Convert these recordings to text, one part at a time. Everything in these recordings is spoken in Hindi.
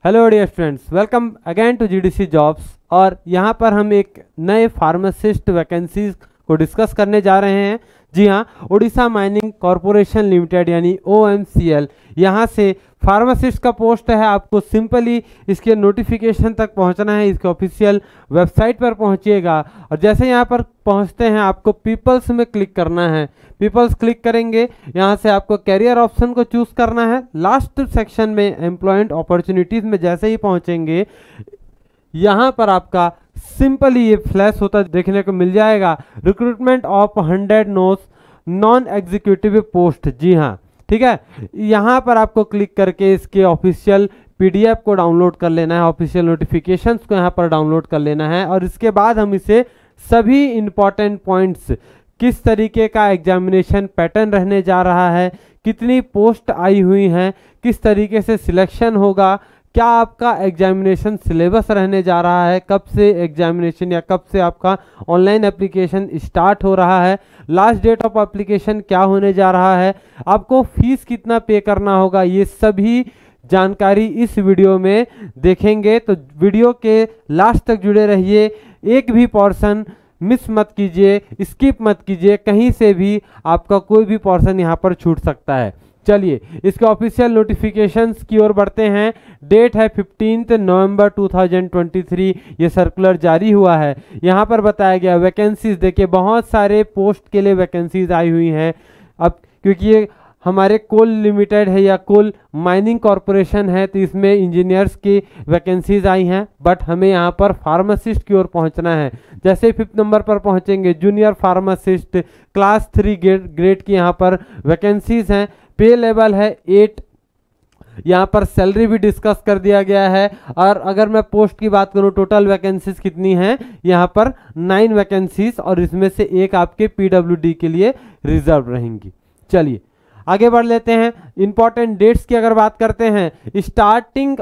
Hello dear students, welcome again to GDC jobs. और यहाँ पर हम एक नए फार्मासिस्ट वैकेंसीज को डिस्कस करने जा रहे हैं। जी हाँ, उड़ीसा माइनिंग कॉरपोरेशन लिमिटेड यानी OMCL, यहाँ से फार्मासिस्ट का पोस्ट है। आपको सिंपली इसके नोटिफिकेशन तक पहुँचना है, इसके ऑफिशियल वेबसाइट पर पहुँचिएगा और जैसे यहाँ पर पहुँचते हैं आपको पीपल्स में क्लिक करना है। पीपल्स क्लिक करेंगे, यहाँ से आपको कैरियर ऑप्शन को चूज करना है। लास्ट सेक्शन में एम्प्लॉयमेंट अपॉर्चुनिटीज में जैसे ही पहुँचेंगे, यहाँ पर आपका सिंपली ये फ्लैश होता देखने को मिल जाएगा, recruitment of 100 non executive post. जी हाँ, ठीक है। यहाँ पर आपको क्लिक करके इसके ऑफिशियल PDF को डाउनलोड कर लेना है, ऑफिशियल नोटिफिकेशंस को यहाँ पर डाउनलोड कर लेना है और इसके बाद हम इसे सभी इंपॉर्टेंट पॉइंट्स, किस तरीके का एग्जामिनेशन पैटर्न रहने जा रहा है, कितनी पोस्ट आई हुई हैं, किस तरीके से सिलेक्शन होगा, क्या आपका एग्जामिनेशन सिलेबस रहने जा रहा है, कब से एग्जामिनेशन या कब से आपका ऑनलाइन एप्लीकेशन स्टार्ट हो रहा है, लास्ट डेट ऑफ एप्लीकेशन क्या होने जा रहा है, आपको फीस कितना पे करना होगा, ये सभी जानकारी इस वीडियो में देखेंगे। तो वीडियो के लास्ट तक जुड़े रहिए, एक भी पोर्शन मिस मत कीजिए, स्किप मत कीजिए, कहीं से भी आपका कोई भी पोर्शन यहाँ पर छूट सकता है। चलिए इसके ऑफिशियल नोटिफिकेशंस की ओर बढ़ते हैं। डेट है 15 नवंबर 2023, ये सर्कुलर जारी हुआ है। यहाँ पर बताया गया वैकेंसीज, देखिए बहुत सारे पोस्ट के लिए वैकेंसीज आई हुई हैं। अब क्योंकि ये हमारे कोल लिमिटेड है या कोल माइनिंग कॉरपोरेशन है, तो इसमें इंजीनियर्स की वैकेंसीज आई हैं, बट हमें यहाँ पर फार्मासिस्ट की ओर पहुँचना है। जैसे 5th नंबर पर पहुँचेंगे, जूनियर फार्मासिस्ट क्लास 3 ग्रेड की यहाँ पर वैकेंसीज हैं। पे लेवल है 8, यहाँ पर सैलरी भी डिस्कस कर दिया गया है। और अगर मैं पोस्ट की बात करूँ, टोटल वैकेंसीज कितनी हैं, यहाँ पर 9 वैकेंसीज और इसमें से एक आपके PWD के लिए रिजर्व रहेंगी। चलिए आगे बढ़ लेते हैं। इंपॉर्टेंट डेट्स की अगर बात करते हैं, स्टार्टिंग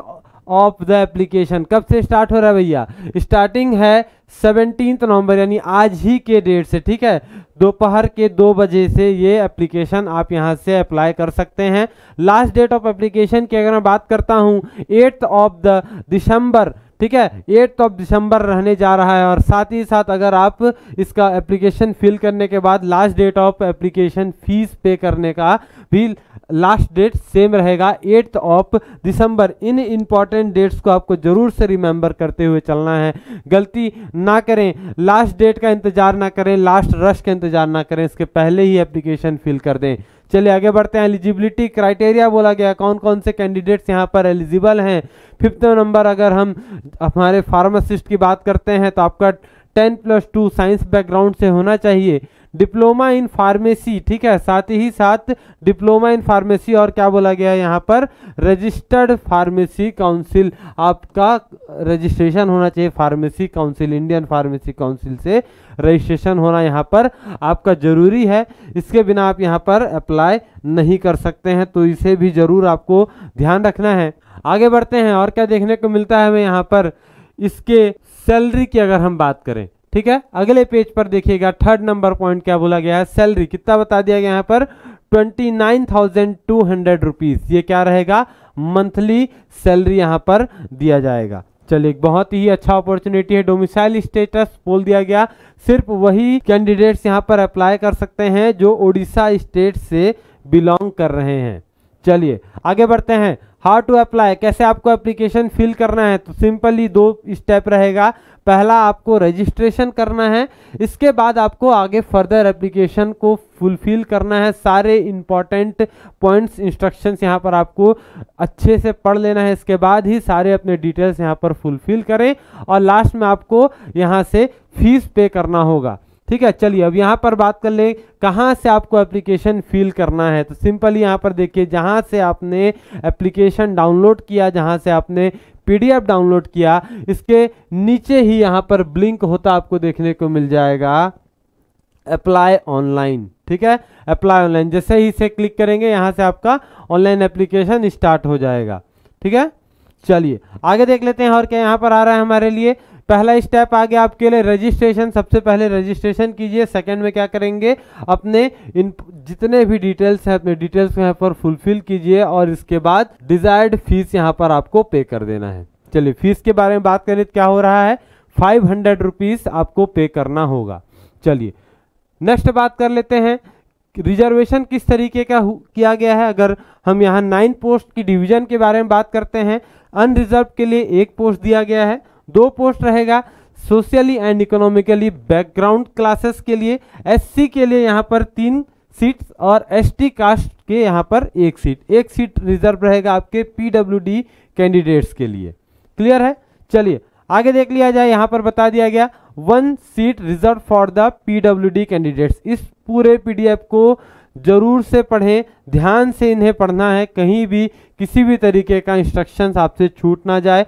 ऑफ द एप्लीकेशन कब से स्टार्ट हो रहा है भैया? स्टार्टिंग है 17 नवंबर यानी आज ही के डेट से, ठीक है। दोपहर के 2 बजे से ये एप्लीकेशन आप यहाँ से अप्लाई कर सकते हैं। लास्ट डेट ऑफ एप्लीकेशन की अगर मैं बात करता हूँ 8 ऑफ द दिसंबर, ठीक है, 8 ऑफ दिसंबर रहने जा रहा है। और साथ ही साथ अगर आप इसका एप्लीकेशन फिल करने के बाद last date of application fees pay करने का भी लास्ट डेट सेम रहेगा, 8 ऑफ दिसंबर। इन इंपॉर्टेंट डेट्स को आपको जरूर से रिमेंबर करते हुए चलना है, गलती ना करें, लास्ट डेट का इंतजार ना करें, लास्ट रश का इंतजार ना करें, इसके पहले ही एप्लीकेशन फिल कर दें। चलिए आगे बढ़ते हैं। एलिजिबिलिटी क्राइटेरिया बोला गया, कौन कौन से कैंडिडेट्स यहाँ पर एलिजिबल हैं। 5th नंबर अगर हम हमारे फार्मासिस्ट की बात करते हैं तो आपका 10+2 साइंस बैकग्राउंड से होना चाहिए। डिप्लोमा इन फार्मेसी, ठीक है, साथ ही साथ डिप्लोमा इन फार्मेसी और क्या बोला गया है यहाँ पर, रजिस्टर्ड फार्मेसी काउंसिल, आपका रजिस्ट्रेशन होना चाहिए pharmacy council, Indian pharmacy council से रजिस्ट्रेशन होना यहाँ पर आपका जरूरी है। इसके बिना आप यहाँ पर अप्लाई नहीं कर सकते हैं, तो इसे भी जरूर आपको ध्यान रखना है। आगे बढ़ते हैं और क्या देखने को मिलता है हमें यहाँ पर, इसके सैलरी की अगर हम बात करें, ठीक है, अगले पेज पर देखिएगा 3rd नंबर पॉइंट क्या बोला गया है, सैलरी कितना बता दिया गया यहाँ पर, 29,200 रुपीज, ये क्या रहेगा, मंथली सैलरी यहाँ पर दिया जाएगा। चलिए बहुत ही अच्छा अपॉर्चुनिटी है। डोमिसाइल स्टेटस बोल दिया गया, सिर्फ वही कैंडिडेट्स यहाँ पर अप्लाई कर सकते हैं जो उड़ीसा स्टेट से बिलोंग कर रहे हैं। चलिए आगे बढ़ते हैं। हाउ टू अप्लाई, कैसे आपको एप्लीकेशन फिल करना है, तो सिंपली 2 स्टेप रहेगा। पहला आपको रजिस्ट्रेशन करना है, इसके बाद आपको आगे फर्दर एप्लीकेशन को फुलफिल करना है। सारे इंपॉर्टेंट पॉइंट्स, इंस्ट्रक्शंस यहाँ पर आपको अच्छे से पढ़ लेना है, इसके बाद ही सारे अपने डिटेल्स यहाँ पर फुलफिल करें और लास्ट में आपको यहाँ से फीस पे करना होगा, ठीक है। चलिए अब यहाँ पर बात कर ले कहाँ से आपको एप्लीकेशन फिल करना है, तो सिंपली यहाँ पर देखिए, जहाँ से आपने एप्लीकेशन डाउनलोड किया, जहाँ से आपने PDF डाउनलोड किया, इसके नीचे ही यहाँ पर ब्लिंक होता आपको देखने को मिल जाएगा अप्लाई ऑनलाइन, ठीक है, अप्लाई ऑनलाइन। जैसे ही इसे क्लिक करेंगे यहाँ से आपका ऑनलाइन एप्लीकेशन स्टार्ट हो जाएगा, ठीक है। चलिए आगे देख लेते हैं और क्या यहाँ पर आ रहा है हमारे लिए। पहला स्टेप आ गया आपके लिए रजिस्ट्रेशन। सबसे पहले रजिस्ट्रेशन कीजिए। सेकंड में क्या करेंगे, अपने इन जितने भी डिटेल्स हैं अपने डिटेल्स को यहाँ पर फुलफिल कीजिए और इसके बाद डिजायर्ड फीस यहाँ पर आपको पे कर देना है। चलिए फीस के बारे में बात करें तो क्या हो रहा है, 500 रुपीज आपको पे करना होगा। चलिए नेक्स्ट बात कर लेते हैं रिजर्वेशन किस तरीके का किया गया है। अगर हम यहाँ 9 पोस्ट की डिवीजन के बारे में बात करते हैं, अनरिजर्व के लिए 1 पोस्ट दिया गया है, 2 पोस्ट रहेगा socially and economically background classes के लिए, एससी के लिए यहाँ पर 3 सीट्स और एसटी कास्ट के यहाँ पर 1 सीट। 1 सीट रिजर्व रहेगा आपके पीडब्ल्यूडी कैंडिडेट्स के लिए। क्लियर है। चलिए आगे देख लिया जाए, यहाँ पर बता दिया गया 1 seat reserve for the PWD candidates. इस पूरे पीडीएफ को जरूर से पढ़ें, ध्यान से इन्हें पढ़ना है, कहीं भी किसी भी तरीके का इंस्ट्रक्शंस आपसे छूट ना जाए।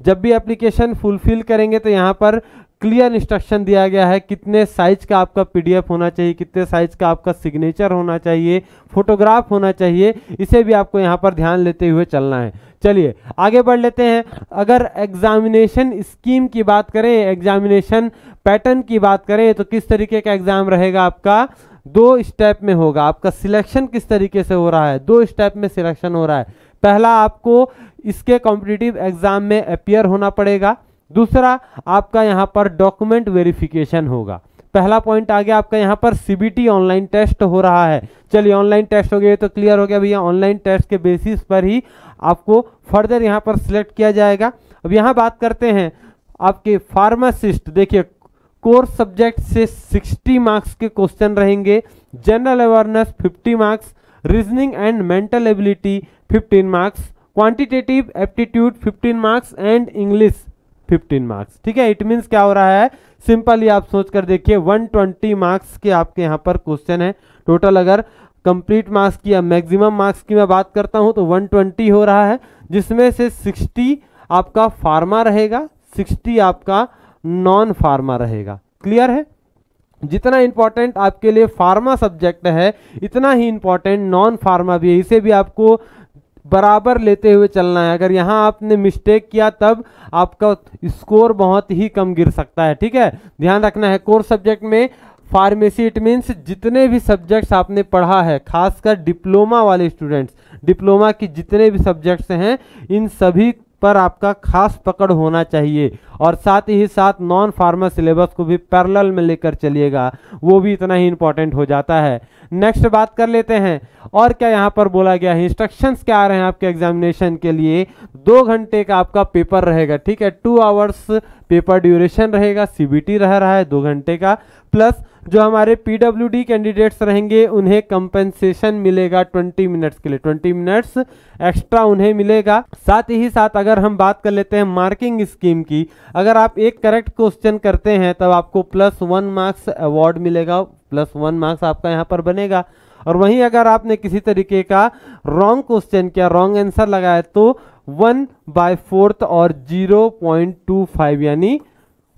जब भी एप्लीकेशन फुलफिल करेंगे तो यहाँ पर क्लियर इंस्ट्रक्शन दिया गया है कितने साइज का आपका पीडीएफ होना चाहिए, कितने साइज का आपका सिग्नेचर होना चाहिए, फोटोग्राफ होना चाहिए, इसे भी आपको यहाँ पर ध्यान लेते हुए चलना है। चलिए आगे बढ़ लेते हैं। अगर एग्जामिनेशन स्कीम की बात करें, एग्जामिनेशन पैटर्न की बात करें तो किस तरीके का एग्जाम रहेगा आपका, 2 स्टेप में होगा। आपका सिलेक्शन किस तरीके से हो रहा है, 2 स्टेप में सिलेक्शन हो रहा है। पहला आपको इसके कॉम्पिटिटिव एग्जाम में अपीयर होना पड़ेगा, दूसरा आपका यहाँ पर डॉक्यूमेंट वेरिफिकेशन होगा। पहला पॉइंट आ गया आपका यहाँ पर सीबीटी ऑनलाइन टेस्ट हो रहा है। चलिए ऑनलाइन टेस्ट हो गया तो क्लियर हो गया भैया, ऑनलाइन टेस्ट के बेसिस पर ही आपको फर्दर यहाँ पर सिलेक्ट किया जाएगा। अब यहाँ बात करते हैं आपके फार्मासिस्ट। देखिए कोर्स सब्जेक्ट से 60 मार्क्स के क्वेश्चन रहेंगे, general awareness 50 marks, reasoning and mental ability 15 marks, quantitative aptitude 15 marks and English 15 marks. ठीक है, इट मीन्स क्या हो रहा है, सिंपली आप सोच कर देखिए 120 मार्क्स के आपके यहाँ पर क्वेश्चन है टोटल। अगर कंप्लीट मार्क्स की या मैक्सिमम मार्क्स की मैं बात करता हूँ तो 120 हो रहा है, जिसमें से 60 आपका फार्मा रहेगा, 60 आपका नॉन फार्मा रहेगा। क्लियर है। जितना इंपॉर्टेंट आपके लिए फार्मा सब्जेक्ट है इतना ही इंपॉर्टेंट नॉन फार्मा भी है, इसे भी आपको बराबर लेते हुए चलना है। अगर यहाँ आपने मिस्टेक किया तब आपका स्कोर बहुत ही कम गिर सकता है। ठीक है, ध्यान रखना है। कोर्स सब्जेक्ट में फार्मेसी इट मीन्स जितने भी सब्जेक्ट्स आपने पढ़ा है, खासकर डिप्लोमा वाले स्टूडेंट्स, डिप्लोमा की जितने भी सब्जेक्ट्स हैं इन सभी पर आपका खास पकड़ होना चाहिए और साथ ही साथ नॉन फार्मा सिलेबस को भी पैरेलल में लेकर चलिएगा, वो भी इतना ही इंपॉर्टेंट हो जाता है। नेक्स्ट बात कर लेते हैं और क्या यहाँ पर बोला गया है, इंस्ट्रक्शंस क्या आ रहे हैं आपके एग्जामिनेशन के लिए। 2 घंटे का आपका पेपर रहेगा। ठीक है, 2 आवर्स पेपर ड्यूरेशन रहेगा, सीबीटी रह रहा है 2 घंटे का, प्लस जो हमारे पीडब्ल्यूडी कैंडिडेट्स रहेंगे उन्हें कंपेंसेशन मिलेगा 20 मिनट्स के लिए, 20 मिनट्स एक्स्ट्रा उन्हें मिलेगा। साथ ही साथ अगर हम बात कर लेते हैं मार्किंग स्कीम की, अगर आप एक करेक्ट क्वेश्चन करते हैं तब आपको +1 मार्क्स अवार्ड मिलेगा, +1 मार्क्स आपका यहाँ पर बनेगा। और वहीं अगर आपने किसी तरीके का रॉन्ग क्वेश्चन किया, रॉन्ग आंसर लगाया तो 1/4 और 0.25 यानी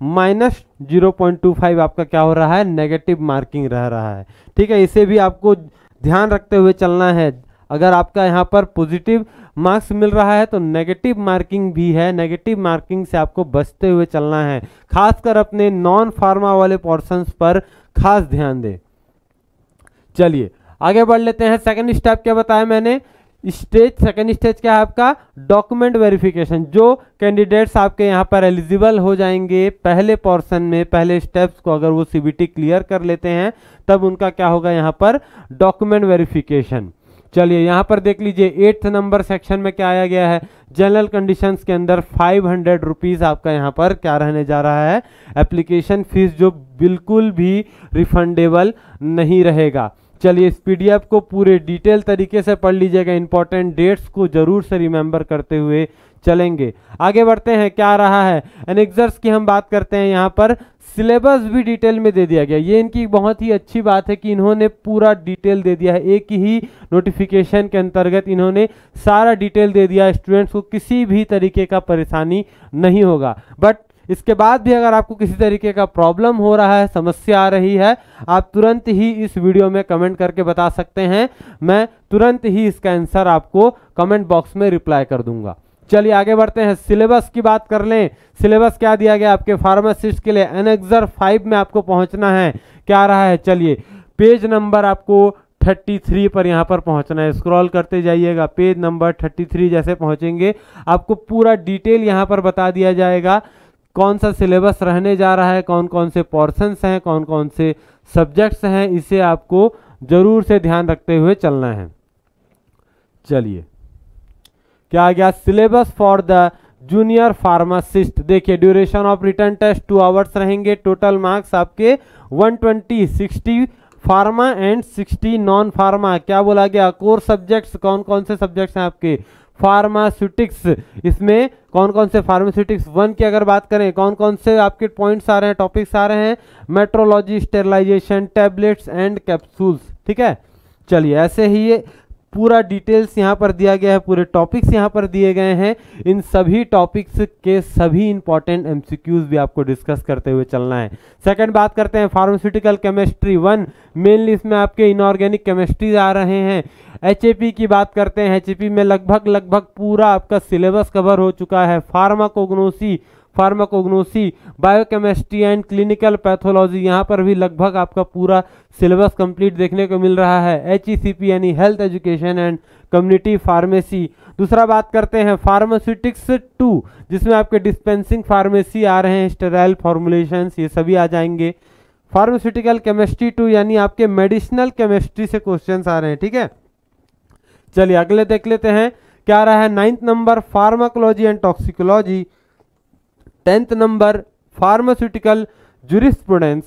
-0.25 आपका क्या हो रहा है, नेगेटिव मार्किंग रह रहा है। ठीक है, इसे भी आपको ध्यान रखते हुए चलना है। अगर आपका यहाँ पर पॉजिटिव मार्क्स मिल रहा है तो नेगेटिव मार्किंग भी है, नेगेटिव मार्किंग से आपको बचते हुए चलना है। खासकर अपने नॉन फार्मा वाले पोर्शंस पर खास ध्यान दें। चलिए आगे बढ़ लेते हैं। सेकंड स्टेप क्या बताया मैंने, सेकंड स्टेज क्या है आपका, डॉक्यूमेंट वेरिफिकेशन। जो कैंडिडेट्स आपके यहाँ पर एलिजिबल हो जाएंगे पहले पोर्शन में, पहले स्टेप्स को अगर वो सीबीटी क्लियर कर लेते हैं तब उनका क्या होगा यहाँ पर डॉक्यूमेंट वेरिफिकेशन। चलिए यहाँ पर देख लीजिए 8th नंबर सेक्शन में क्या आया गया है, जनरल कंडीशंस के अंदर 500 रुपीज़ आपका यहाँ पर क्या रहने जा रहा है, एप्लीकेशन फीस, जो बिल्कुल भी रिफंडेबल नहीं रहेगा। चलिए इस पीडीएफ को पूरे डिटेल तरीके से पढ़ लीजिएगा, इंपॉर्टेंट डेट्स को जरूर से रिमेंबर करते हुए चलेंगे। आगे बढ़ते हैं, क्या रहा है एनेक्सर्स की हम बात करते हैं। यहाँ पर सिलेबस भी डिटेल में दे दिया गया, ये इनकी बहुत ही अच्छी बात है कि इन्होंने पूरा डिटेल दे दिया है। एक ही नोटिफिकेशन के अंतर्गत इन्होंने सारा डिटेल दे दिया, स्टूडेंट्स को किसी भी तरीके का परेशानी नहीं होगा। बट इसके बाद भी अगर आपको किसी तरीके का प्रॉब्लम हो रहा है, समस्या आ रही है, आप तुरंत ही इस वीडियो में कमेंट करके बता सकते हैं, मैं तुरंत ही इसका आंसर आपको कमेंट बॉक्स में रिप्लाई कर दूंगा। चलिए आगे बढ़ते हैं, सिलेबस की बात कर लें। सिलेबस क्या दिया गया आपके फार्मासिस्ट के लिए, एनेक्सर 5 में आपको पहुंचना है। क्या रहा है, चलिए पेज नंबर आपको 33 पर यहाँ पर पहुंचना है। स्क्रॉल करते जाइएगा, पेज नंबर 33 जैसे पहुंचेंगे आपको पूरा डिटेल यहाँ पर बता दिया जाएगा कौन सा सिलेबस रहने जा रहा है, कौन कौन से पोर्शंस हैं, कौन कौन से सब्जेक्ट्स हैं। इसे आपको जरूर से ध्यान रखते हुए चलना है। चलिए क्या आ गया, syllabus for the junior pharmacist. देखिए duration of written test 2 hours रहेंगे। टोटल मार्क्स आपके 120, 60 फार्मा एंड 60 नॉन फार्मा। क्या बोला गया, कोर सब्जेक्ट्स कौन कौन से सब्जेक्ट्स हैं आपके, फार्मास्यूटिक्स। इसमें कौन कौन से फार्मास्यूटिक्स 1 की अगर बात करें, कौन कौन से आपके पॉइंट्स आ रहे हैं, टॉपिक्स आ रहे हैं, metrology, sterilisation, tablets and capsules. ठीक है, चलिए ऐसे ही ये पूरा डिटेल्स यहाँ पर दिया गया है, पूरे टॉपिक्स यहाँ पर दिए गए हैं। इन सभी टॉपिक्स के सभी इंपॉर्टेंट एमसीक्यूज भी आपको डिस्कस करते हुए चलना है। सेकंड बात करते हैं फार्मास्यूटिकल केमिस्ट्री 1, मेनली इसमें आपके इनऑर्गेनिक केमिस्ट्री आ रहे हैं। एचएपी की बात करते हैं, एचएपी में लगभग पूरा आपका सिलेबस कवर हो चुका है। Pharmacognosy, biochemistry and clinical pathology, यहाँ पर भी लगभग आपका पूरा सिलेबस कंप्लीट देखने को मिल रहा है। एचईसीपी यानी health education and community pharmacy. दूसरा बात करते हैं फार्मास्यूटिक्स 2, जिसमें आपके डिस्पेंसिंग फार्मेसी आ रहे हैं, स्टेराइल फॉर्मुलेशंस, ये सभी आ जाएंगे। फार्मास्यूटिकल केमिस्ट्री 2 यानी आपके मेडिसिनल केमिस्ट्री से क्वेश्चंस आ रहे हैं। ठीक है, चलिए अगले देख लेते हैं क्या रहा है। 9th number pharmacology and toxicology, 10th number pharmaceutical jurisprudence,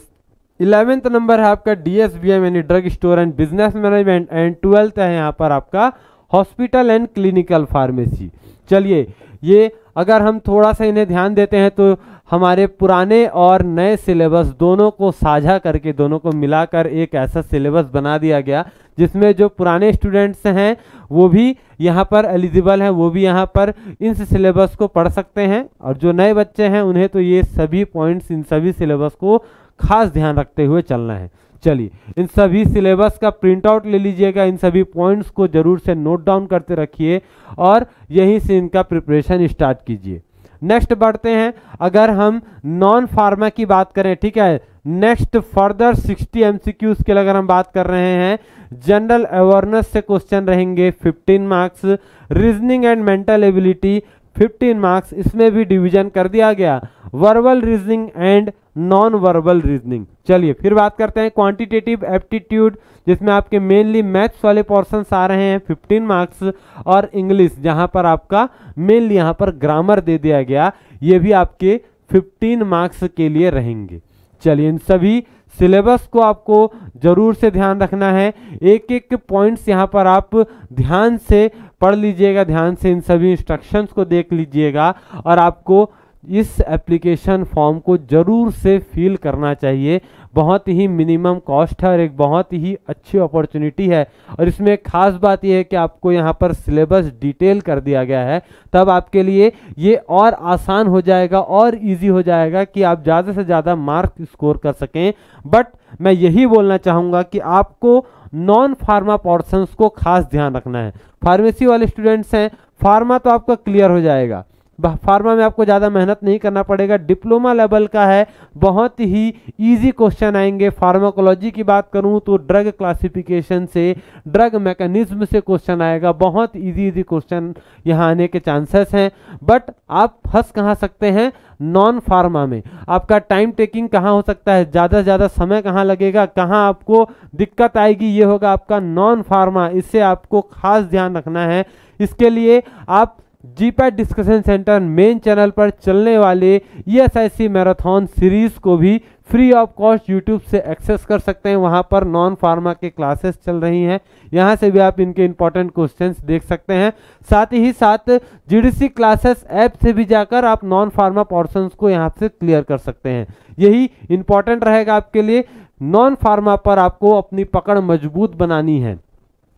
11th number है आपका डीएसबीएम यानी drug store and business management, and 12th है यहाँ पर आपका हॉस्पिटल एंड क्लिनिकल फार्मेसी। चलिए ये अगर हम थोड़ा सा इन्हें ध्यान देते हैं तो हमारे पुराने और नए सिलेबस दोनों को साझा करके, दोनों को मिलाकर एक ऐसा सिलेबस बना दिया गया जिसमें जो पुराने स्टूडेंट्स हैं वो भी यहाँ पर एलिजिबल हैं, वो भी यहाँ पर इन सिलेबस को पढ़ सकते हैं, और जो नए बच्चे हैं उन्हें तो ये सभी पॉइंट्स, इन सभी सिलेबस को खास ध्यान रखते हुए चलना है। चलिए इन सभी सिलेबस का प्रिंट आउट ले लीजिएगा, इन सभी पॉइंट्स को जरूर से नोट डाउन करते रखिए और यहीं से इनका प्रिपरेशन स्टार्ट कीजिए। नेक्स्ट बढ़ते हैं, अगर हम नॉन फार्मा की बात करें, ठीक है, नेक्स्ट फर्दर 60 एमसीक्यूज के लिए अगर हम बात कर रहे हैं, जनरल अवेयरनेस से क्वेश्चन रहेंगे 15 marks, reasoning and mental ability 15 marks, इसमें भी डिवीजन कर दिया गया, verbal reasoning and non verbal reasoning. चलिए फिर बात करते हैं क्वांटिटेटिव एप्टीट्यूड, जिसमें आपके मेनली मैथ्स वाले पोर्शंस आ रहे हैं 15 मार्क्स, और इंग्लिश जहां पर आपका मेनली यहाँ पर ग्रामर दे दिया गया, ये भी आपके 15 मार्क्स के लिए रहेंगे। चलिए इन सभी सिलेबस को आपको जरूर से ध्यान रखना है, एक एक पॉइंट्स यहाँ पर आप ध्यान से पढ़ लीजिएगा, ध्यान से इन सभी इंस्ट्रक्शंस को देख लीजिएगा, और आपको इस एप्लीकेशन फॉर्म को जरूर से फिल करना चाहिए। बहुत ही मिनिमम कॉस्ट है और एक बहुत ही अच्छी अपॉर्चुनिटी है, और इसमें एक खास बात यह है कि आपको यहाँ पर सिलेबस डिटेल कर दिया गया है, तब आपके लिए ये और आसान हो जाएगा और इजी हो जाएगा कि आप ज़्यादा से ज़्यादा मार्क स्कोर कर सकें। बट मैं यही बोलना चाहूँगा कि आपको नॉन फार्मा पोर्शंस को खास ध्यान रखना है। फार्मेसी वाले स्टूडेंट्स हैं, फार्मा तो आपका क्लियर हो जाएगा, फार्मा में आपको ज़्यादा मेहनत नहीं करना पड़ेगा, डिप्लोमा लेवल का है, बहुत ही इजी क्वेश्चन आएंगे। फार्माकोलॉजी की बात करूं तो ड्रग क्लासिफिकेशन से, ड्रग मैकेनिज्म से क्वेश्चन आएगा, बहुत इजी क्वेश्चन यहाँ आने के चांसेस हैं। बट आप फंस कहाँ सकते हैं, नॉन फार्मा में आपका टाइम टेकिंग कहाँ हो सकता है, ज़्यादा से ज़्यादा समय कहाँ लगेगा, कहाँ आपको दिक्कत आएगी, ये होगा आपका नॉन फार्मा। इससे आपको खास ध्यान रखना है। इसके लिए आप GPAT discussion centre main channel पर चलने वाले ESIC मैराथन सीरीज को भी फ्री ऑफ कॉस्ट यूट्यूब से एक्सेस कर सकते हैं। वहां पर नॉन फार्मा के क्लासेस चल रही हैं, यहां से भी आप इनके इंपॉर्टेंट क्वेश्चंस देख सकते हैं। साथ ही साथ GDC क्लासेस ऐप से भी जाकर आप नॉन फार्मा पोर्शंस को यहां से क्लियर कर सकते हैं। यही इंपॉर्टेंट रहेगा आपके लिए। नॉन फार्मा पर आपको अपनी पकड़ मजबूत बनानी है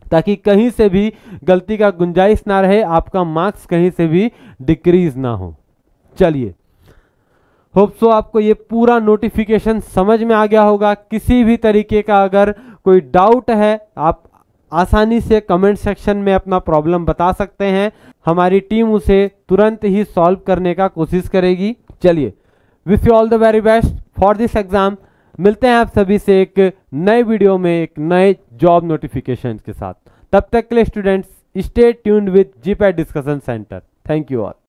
ताकि कहीं से भी गलती का गुंजाइश ना रहे, आपका मार्क्स कहीं से भी डिक्रीज ना हो। चलिए होप सो आपको ये पूरा नोटिफिकेशन समझ में आ गया होगा। किसी भी तरीके का अगर कोई डाउट है आप आसानी से कमेंट सेक्शन में अपना प्रॉब्लम बता सकते हैं, हमारी टीम उसे तुरंत ही सॉल्व करने का कोशिश करेगी। चलिए, wish you all the very best for this exam. मिलते हैं आप सभी से एक नए वीडियो में एक नए जॉब नोटिफिकेशन के साथ। तब तक के लिए students, stay tuned with GPAT discussion centre. Thank you all.